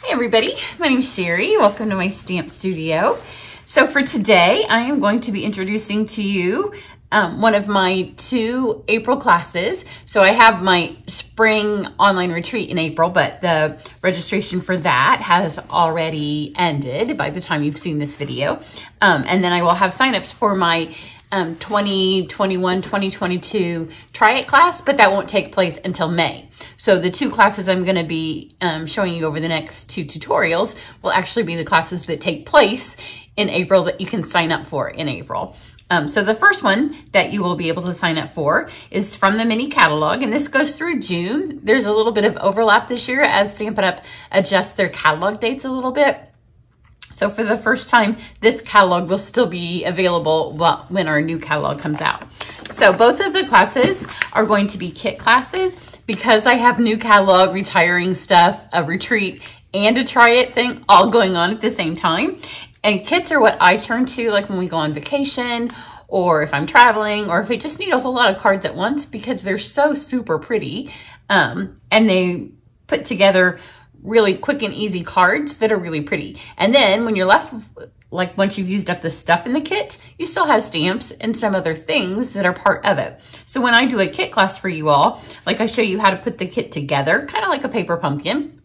Hi everybody, my name is Cheri. Welcome to my stamp studio. So for today, I am going to be introducing to you one of my 2 April classes. So I have my spring online retreat in April, but the registration for that has already ended by the time you've seen this video. And then I will have signups for my 2021-2022 Try It class, but that won't take place until May. So the 2 classes I'm going to be showing you over the next 2 tutorials will actually be the classes that take place in April that you can sign up for in April. So the first one that you will be able to sign up for is from the mini catalog, and this goes through June. There's a little bit of overlap this year as Stampin' Up! Adjusts their catalog dates a little bit. So for the first time, this catalog will still be available when our new catalog comes out. So both of the classes are going to be kit classes because I have new catalog, retiring stuff, a retreat, and a try it thing all going on at the same time. And kits are what I turn to like when we go on vacation or if I'm traveling or if I just need a whole lot of cards at once because they're so super pretty. And they put together really quick and easy cards that are really pretty. And then when you're left, like once you've used up the stuff in the kit, you still have stamps and some other things that are part of it. So when I do a kit class for you all, like I show you how to put the kit together, kind of like a paper pumpkin,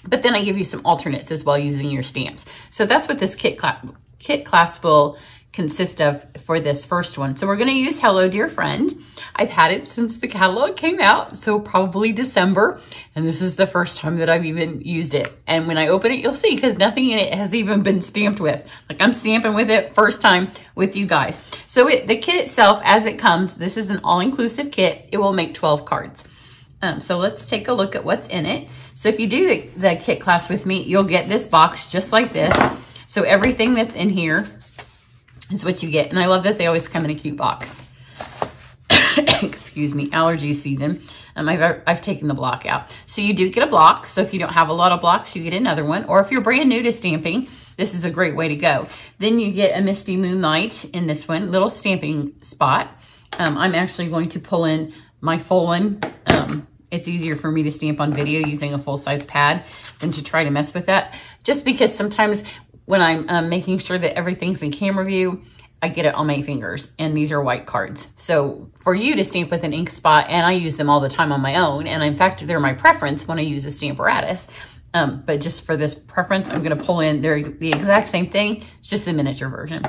but then I give you some alternates as well using your stamps. So that's what this kit class will consist of for this first one. So we're going to use Hello Dear Friend. I've had it since the catalog came out, so probably December. And this is the first time that I've even used it. And when I open it, you'll see because nothing in it has even been stamped with. Like I'm stamping with it first time with you guys. So the kit itself, as it comes, this is an all-inclusive kit. It will make 12 cards. So let's take a look at what's in it. So if you do the kit class with me, you'll get this box just like this. So everything that's in here is what you get. And I love that they always come in a cute box. Excuse me, allergy season. I've taken the block out. So you do get a block. So if you don't have a lot of blocks, you get another one. Or if you're brand new to stamping, this is a great way to go. Then you get a Misty Moonlight in this one, little stamping spot. I'm actually going to pull in my full one. It's easier for me to stamp on video using a full-size pad than to try to mess with that. Just because sometimes when I'm making sure that everything's in camera view, I get it on my fingers, and these are white cards. So for you to stamp with an ink spot, and I use them all the time on my own, and in fact, they're my preference when I use a Stamparatus. But just for this preference, I'm gonna pull in, they're the exact same thing, it's just a miniature version.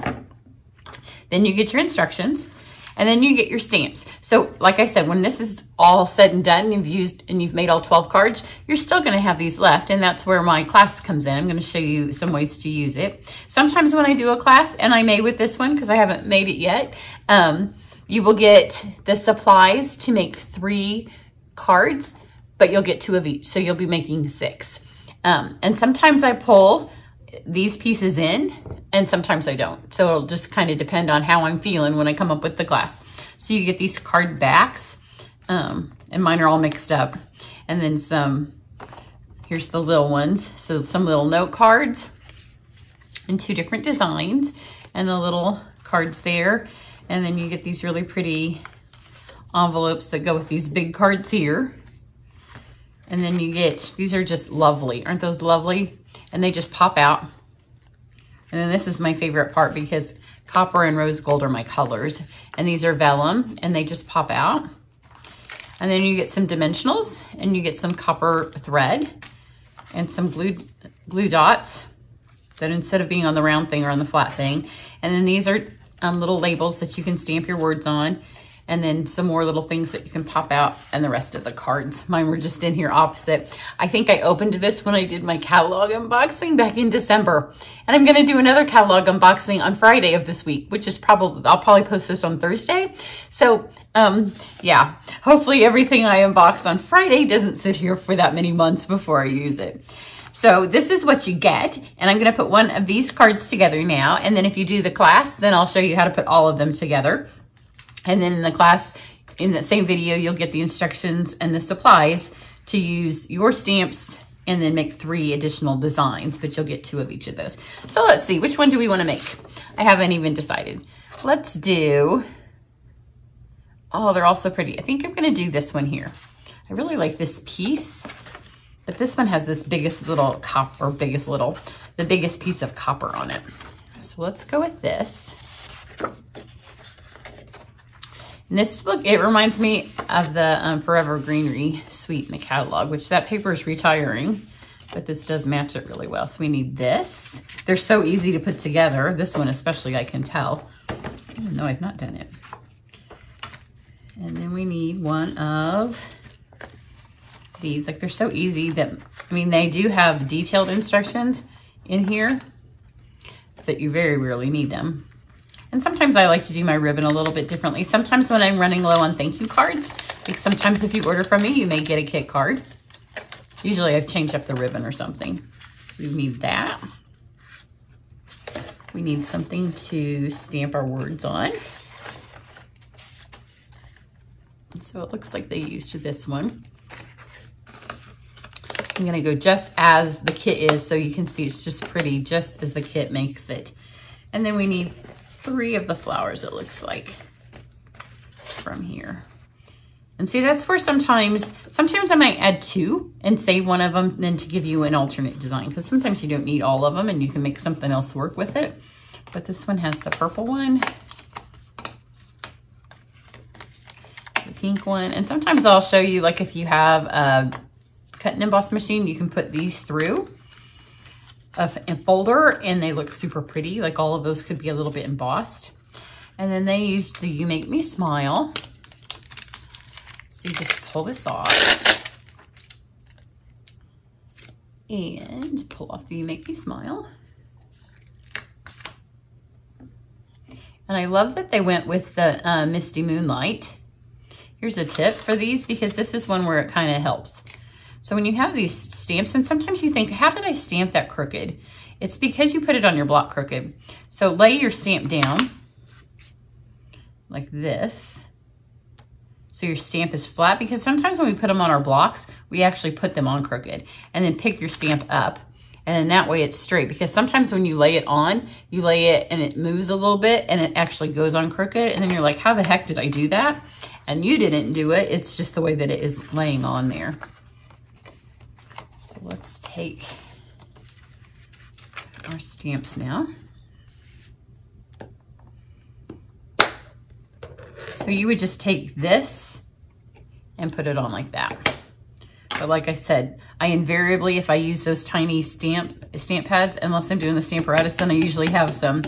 Then you get your instructions, and then you get your stamps. So like I said, when this is all said and done, you've made all 12 cards, you're still gonna have these left, and that's where my class comes in. I'm gonna show you some ways to use it. Sometimes when I do a class, and I may with this one because I haven't made it yet, you will get the supplies to make 3 cards, but you'll get 2 of each, so you'll be making 6. And sometimes I pull these pieces in and sometimes I don't. So it'll just kind of depend on how I'm feeling when I come up with the class. So you get these card backs, and mine are all mixed up. And then here's the little ones. So some little note cards in 2 different designs and the little cards there. And then you get these really pretty envelopes that go with these big cards here. And then you get, these are just lovely. Aren't those lovely? And they just pop out. And then this is my favorite part because copper and rose gold are my colors. And these are vellum and they just pop out. And then you get some dimensionals and you get some copper thread and some glue dots that instead of being on the round thing are on the flat thing. And then these are little labels that you can stamp your words on. And then some more little things that you can pop out and the rest of the cards. Mine were just in here opposite. I think I opened this when I did my catalog unboxing back in December. And I'm gonna do another catalog unboxing on Friday of this week, which is I'll probably post this on Thursday. So yeah, hopefully everything I unbox on Friday doesn't sit here for that many months before I use it. So this is what you get, and I'm gonna put one of these cards together now, and then if you do the class, then I'll show you how to put all of them together. And then in the class, in the same video, you'll get the instructions and the supplies to use your stamps and then make 3 additional designs, but you'll get 2 of each of those. So let's see, which one do we wanna make? I haven't even decided. Let's do, oh, they're all so pretty. I think I'm gonna do this one here. I really like this piece. But this one has this biggest little copper, the biggest piece of copper on it. So let's go with this. And this, look, it reminds me of the Forever Greenery suite in the catalog, which that paper is retiring, but this does match it really well. So we need this. They're so easy to put together. This one especially, I can tell. No, I've not done it. And then we need one of these. Like, they're so easy that, I mean, they do have detailed instructions in here, but you very rarely need them. And sometimes I like to do my ribbon a little bit differently. Sometimes when I'm running low on thank you cards, like sometimes if you order from me, you may get a kit card. Usually I've changed up the ribbon or something. So we need that. We need something to stamp our words on. And so it looks like they used this one. I'm gonna go just as the kit is so you can see it's just pretty, just as the kit makes it. And then we need 3 of the flowers, it looks like, from here. And see, that's where sometimes I might add 2 and save one of them then to give you an alternate design, because sometimes you don't need all of them and you can make something else work with it. But this one has the purple one, the pink one, and sometimes I'll show you, like if you have a cut and emboss machine, you can put these through a folder and they look super pretty. Like all of those could be a little bit embossed. And then they used the You Make Me Smile. So you just pull this off and pull off the You Make Me Smile. And I love that they went with the Misty Moonlight. Here's a tip for these, because this is one where it kind of helps. So when you have these stamps, and sometimes you think, how did I stamp that crooked? It's because you put it on your block crooked. So lay your stamp down like this. So your stamp is flat, because sometimes when we put them on our blocks, we actually put them on crooked. And then pick your stamp up. And then that way it's straight, because sometimes when you lay it on, you lay it and it moves a little bit and it actually goes on crooked. And then you're like, how the heck did I do that? And you didn't do it. It's just the way that it is laying on there. So let's take our stamps now. So you would just take this and put it on like that. But like I said, I invariably, if I use those tiny stamp pads, unless I'm doing the Stamparatus, then I usually have some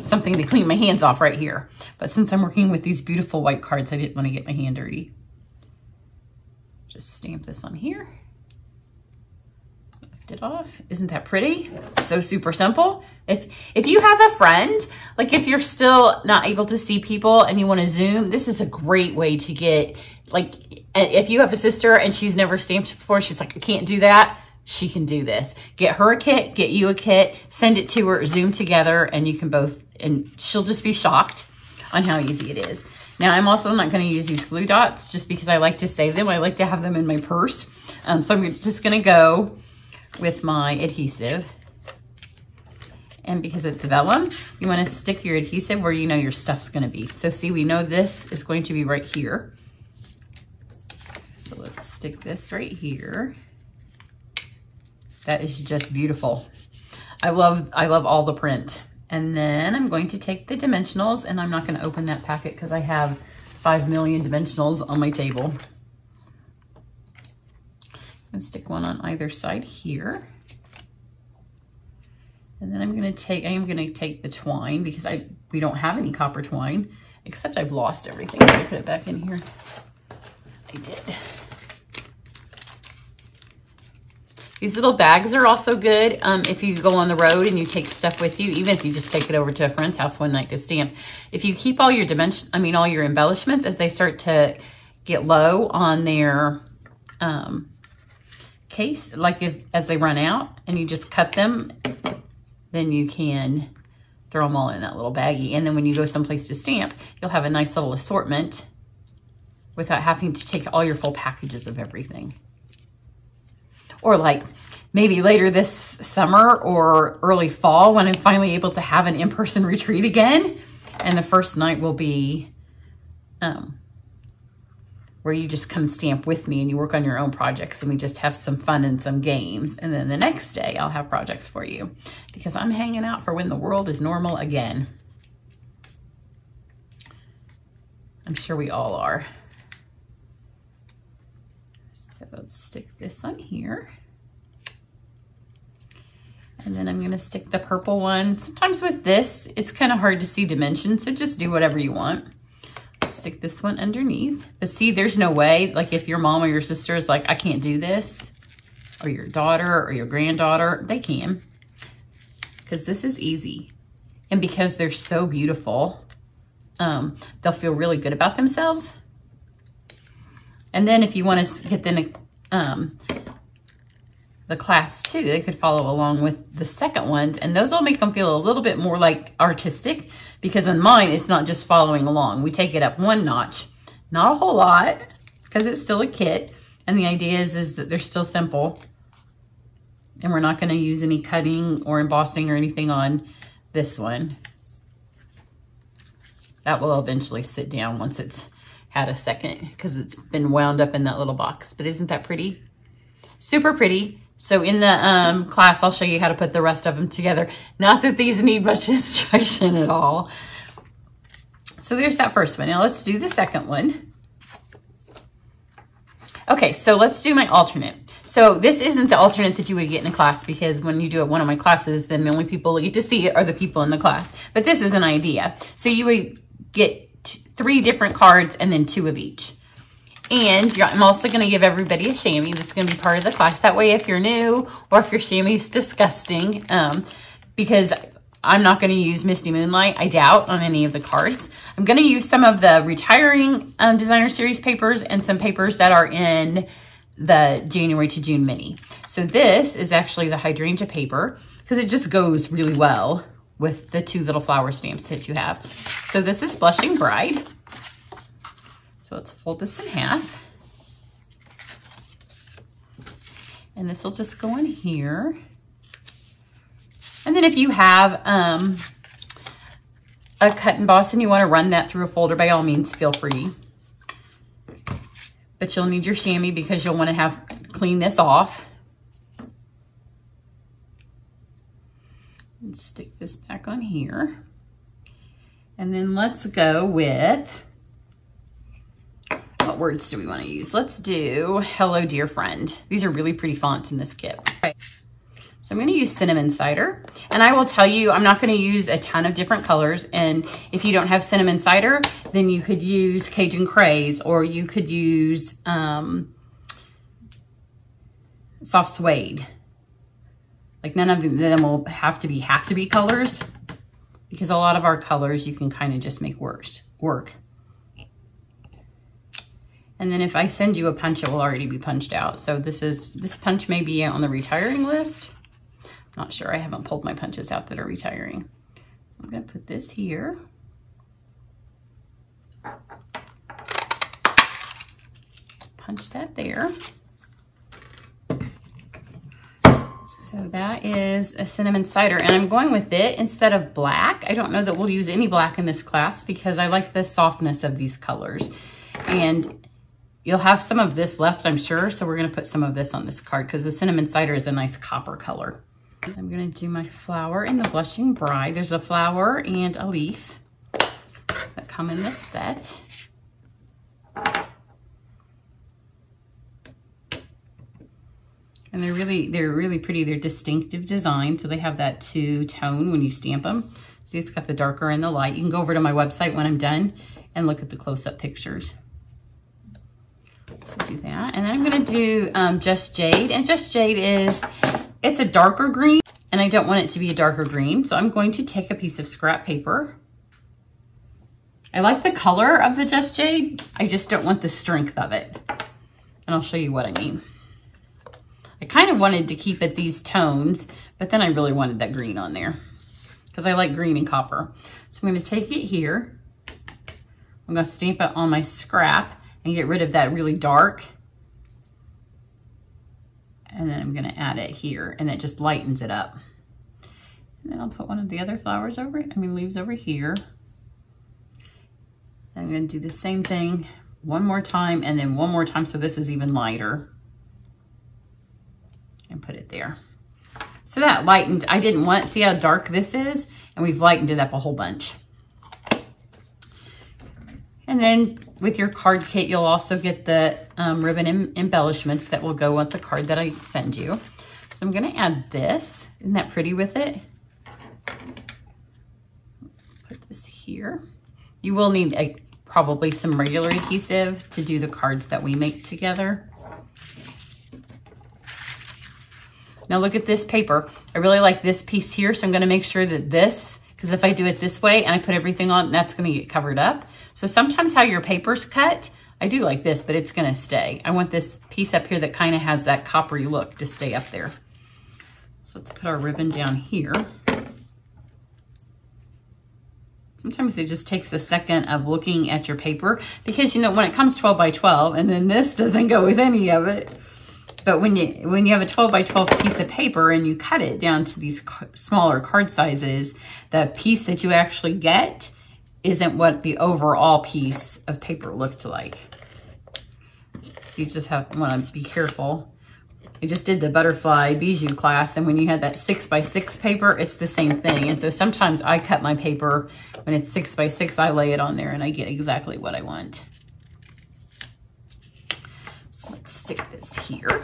something to clean my hands off right here. But since I'm working with these beautiful white cards, I didn't want to get my hand dirty. Just stamp this on here. It off. Isn't that pretty? So super simple. If you have a friend, like if you're still not able to see people and you want to Zoom, this is a great way to get, like, if you have a sister and she's never stamped before, she's like, I can't do that, she can do this. Get her a kit, get you a kit, send it to her, Zoom together, and you can both, and she'll just be shocked on how easy it is. Now, I'm also not going to use these glue dots just because I like to save them. I like to have them in my purse. So I'm just going to go with my adhesive. And because it's vellum, you want to stick your adhesive where you know your stuff's going to be. So see, we know this is going to be right here. So let's stick this right here. That is just beautiful. I love all the print. And then I'm going to take the dimensionals, and I'm not going to open that packet because I have 5 million dimensionals on my table. And stick one on either side here. And then I am going to take the twine, because we don't have any copper twine, except I've lost everything. Let me put it back in here. I did. These little bags are also good if you go on the road and you take stuff with you, even if you just take it over to a friend's house one night to stamp. If you keep all your all your embellishments, as they start to get low on their case, like as they run out, and you just cut them, then you can throw them all in that little baggie. And then when you go someplace to stamp, you'll have a nice little assortment without having to take all your full packages of everything. Or like maybe later this summer or early fall, when I'm finally able to have an in-person retreat again, and the first night will be where you just come stamp with me and you work on your own projects and we just have some fun and some games. And then the next day I'll have projects for you because I'm hanging out for when the world is normal again. I'm sure we all are. So let's stick this on here. And then I'm gonna stick the purple one. Sometimes with this, it's kind of hard to see dimensions, so just do whatever you want. Stick this one underneath. But see, there's no way, like if your mom or your sister is like, I can't do this, or your daughter or your granddaughter, they can. Because this is easy. And because they're so beautiful, they'll feel really good about themselves. And then if you want to get them the class too, they could follow along with the second ones, and those will make them feel a little bit more like artistic, because in mine, it's not just following along. We take it up one notch, not a whole lot, because it's still a kit. And the idea is that they're still simple, and we're not going to use any cutting or embossing or anything on this one. That will eventually sit down once it's had a second, because it's been wound up in that little box. But isn't that pretty? Super pretty. So in the class, I'll show you how to put the rest of them together. Not that these need much instruction at all. So there's that first one. Now let's do the second one. Okay, so let's do my alternate. So this isn't the alternate that you would get in a class, because when you do it one of my classes, then the only people that get to see it are the people in the class. But this is an idea. So you would get 3 different cards and then 2 of each. And I'm also going to give everybody a chamois that's going to be part of the class. That way, if you're new or if your chamois is disgusting, because I'm not going to use Misty Moonlight, I doubt, on any of the cards. I'm going to use some of the Retiring Designer Series papers and some papers that are in the January to June mini. So this is actually the hydrangea paper, because it just goes really well with the 2 little flower stamps that you have. So this is Blushing Bride. So let's fold this in half. And this will just go in here. And then if you have a cut and emboss and you want to run that through a folder, by all means, feel free. But you'll need your chamois because you'll want to clean this off. And stick this back on here. And then let's go with, what words do we want to use? Let's do Hello Dear Friend. These are really pretty fonts in this kit. Okay. So I'm going to use Cinnamon Cider. And I will tell you, I'm not going to use a ton of different colors. And if you don't have Cinnamon Cider, then you could use Cajun Craze, or you could use Soft Suede. Like none of them will have to be colors, because a lot of our colors you can kind of just make work. And then if I send you a punch, it will already be punched out. So this punch may be on the retiring list. I'm not sure, I haven't pulled my punches out that are retiring. So I'm gonna put this here. Punch that there. So that is a Cinnamon Cider, and I'm going with it instead of black. I don't know that we'll use any black in this class because I like the softness of these colors. And you'll have some of this left, I'm sure, so we're gonna put some of this on this card because the Cinnamon Cider is a nice copper color. I'm gonna do my flower in the Blushing Bride. There's a flower and a leaf that come in this set. And they're really pretty. They're distinctive design, so they have that 2-tone when you stamp them. See, it's got the darker and the light. You can go over to my website when I'm done and look at the close-up pictures. So do that. And then I'm gonna do Just Jade. And Just Jade it's a darker green, and I don't want it to be a darker green. So I'm going to take a piece of scrap paper. I like the color of the Just Jade. I just don't want the strength of it. And I'll show you what I mean. I kind of wanted to keep it these tones, but then I really wanted that green on there because I like green and copper. So I'm going to take it here. I'm going to stamp it on my scrap and get rid of that really dark. And then I'm going to add it here, and it just lightens it up. And then I'll put one of the other flowers leaves over here. I'm going to do the same thing one more time and then one more time so this is even lighter. And put it there. So that lightened, I didn't want, see how dark this is? And we've lightened it up a whole bunch. And then with your card kit, you'll also get the ribbon embellishments that will go with the card that I send you. So I'm gonna add this. Isn't that pretty with it? Put this here. You will need probably some regular adhesive to do the cards that we make together. Now look at this paper. I really like this piece here, so I'm gonna make sure that this, because if I do it this way and I put everything on, that's gonna get covered up. So sometimes how your paper's cut, I do like this, but it's gonna stay. I want this piece up here that kind of has that coppery look to stay up there. So let's put our ribbon down here. Sometimes it just takes a second of looking at your paper because, you know, when it comes 12 by 12 and then this doesn't go with any of it. But when you have a 12 by 12 piece of paper and you cut it down to these smaller card sizes, the piece that you actually get isn't what the overall piece of paper looked like. So you just want to be careful. I just did the butterfly bijou class, and when you had that 6 by 6 paper, it's the same thing. And so sometimes I cut my paper when it's 6 by 6, I lay it on there and I get exactly what I want. So let's stick this here.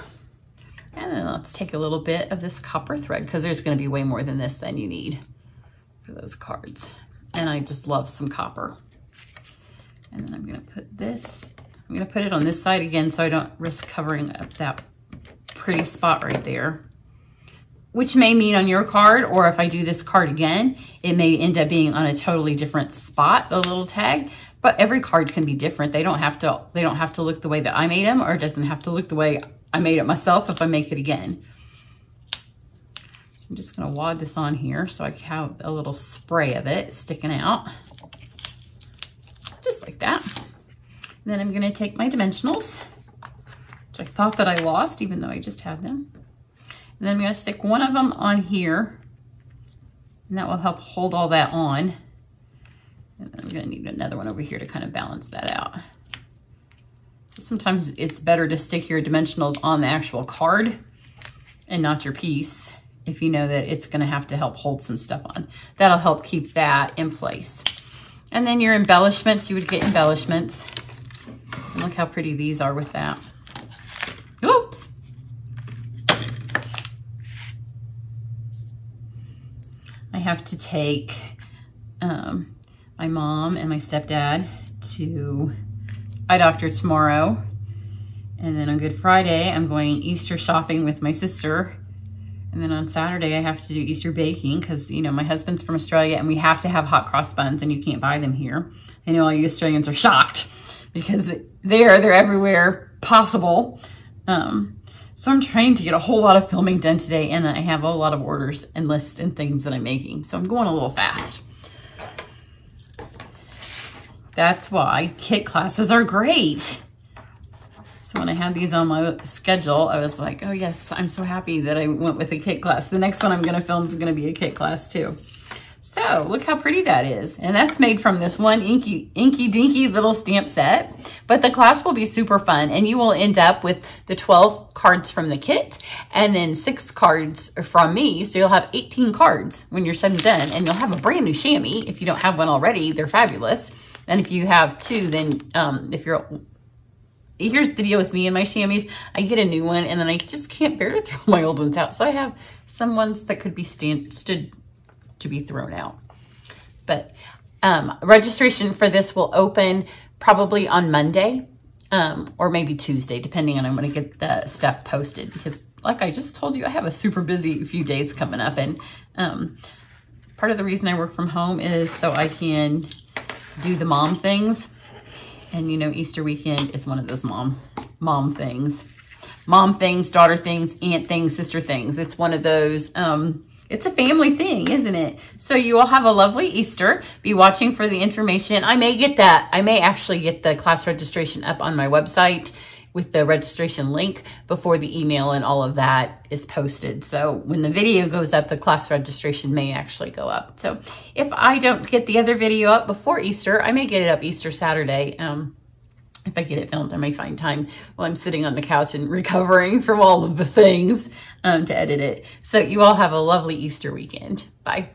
And then let's take a little bit of this copper thread because there's going to be way more than this than you need for those cards. And I just love some copper. And then I'm going to put this, I'm going to put it on this side again so I don't risk covering up that pretty spot right there. Which may mean on your card, or if I do this card again, it may end up being on a totally different spot, the little tag. But every card can be different. They don't have to look the way that I made them, or it doesn't have to look the way I made it myself if I make it again. So I'm just gonna wad this on here so I have a little spray of it sticking out. Just like that. And then I'm gonna take my dimensionals, which I thought that I lost even though I just had them. And then I'm gonna stick one of them on here, and that will help hold all that on. And then I'm gonna need another one over here to kind of balance that out. Sometimes it's better to stick your dimensionals on the actual card and not your piece if you know that it's gonna have to help hold some stuff on. That'll help keep that in place. And then your embellishments, you would get embellishments. And look how pretty these are with that. Oops. I have to take my mom and my stepdad to eye doctor tomorrow. And then on Good Friday, I'm going Easter shopping with my sister. And then on Saturday, I have to do Easter baking because, you know, my husband's from Australia and we have to have hot cross buns and you can't buy them here. I know all you Australians are shocked because they're everywhere possible. So I'm trying to get a whole lot of filming done today, and I have a lot of orders and lists and things that I'm making. So I'm going a little fast. That's why kit classes are great. So when I had these on my schedule, I was like, oh yes, I'm so happy that I went with a kit class. The next one I'm gonna film is gonna be a kit class too. So look how pretty that is. And that's made from this one inky dinky little stamp set. But the class will be super fun, and you will end up with the 12 cards from the kit and then 6 cards from me. So you'll have 18 cards when you're said and done, and you'll have a brand new chamois. If you don't have one already, they're fabulous. And if you have 2, then here's the deal with me and my chamois. I get a new one and then I just can't bear to throw my old ones out. So I have some ones that could be stood to be thrown out. But registration for this will open probably on Monday or maybe Tuesday, depending on when I get the stuff posted. Because like I just told you, I have a super busy few days coming up. And part of the reason I work from home is so I can do the mom things. And you know, Easter weekend is one of those mom things. Mom things, daughter things, aunt things, sister things. It's one of those, it's a family thing, isn't it? So you all have a lovely Easter. Be watching for the information. I may actually get the class registration up on my website with the registration link before the email and all of that is posted. So when the video goes up, the class registration may actually go up. So if I don't get the other video up before Easter, I may get it up Easter Saturday. if I get it filmed, I may find time while I'm sitting on the couch and recovering from all of the things to edit it. So you all have a lovely Easter weekend. Bye.